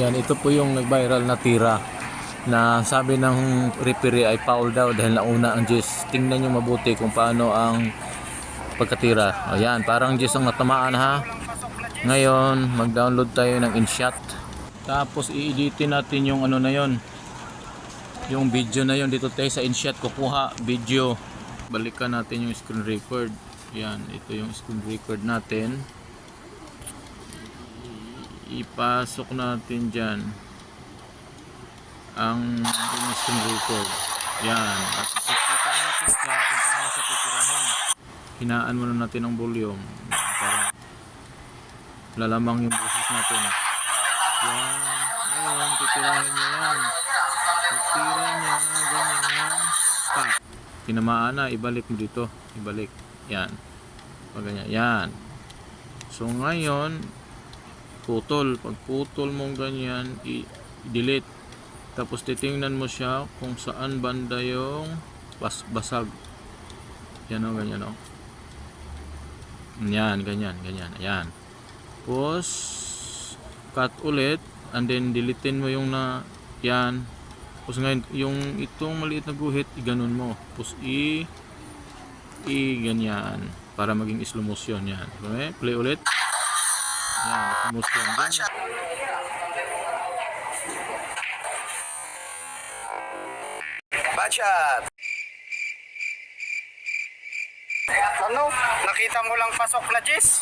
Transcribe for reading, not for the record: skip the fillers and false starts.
Yan, ito po yung nag-viral na tira na sabi ng referee ay foul daw dahil nauna ang Jess. Tingnan nyo mabuti kung paano ang pagkatira. Ayan, parang Jess ang natamaan ha. Ngayon, mag-download tayo ng InShot. Tapos i-editin natin yung ano na yon, yung video na yon. Dito tayo sa InShot, kukuha video. Balikan natin yung screen record. Yan, ito yung screen record natin. Ipasok natin dyan ang screen record. Yan, at ipakita natin sa kung paano sa titirahin. Hinaan muna natin ang volume para lalamang yung boses natin. Yan, ngayon titirahin nyo yan. Pagtira nyo, ganyan, stop. Tinamaan na, ibalik mo dito, ibalik. Yan, pag ganyan, yan. So ngayon putol, pag putol mong ganyan, i-delete. Tapos titingnan mo siya kung saan banda yung basag. Yan o, ganyan o. Yan, ganyan, ganyan. Ayan. Tapos cut ulit and then deletein mo yung na yan. Tapos ngayon yung itong maliit na guhit, i-ganon mo. Tapos ganyan para maging slow motion yan. Okay? Play ulit. Yan, slow motion. Ganyan. Bad shot. Ano? Nakita mo lang pasok na Jess?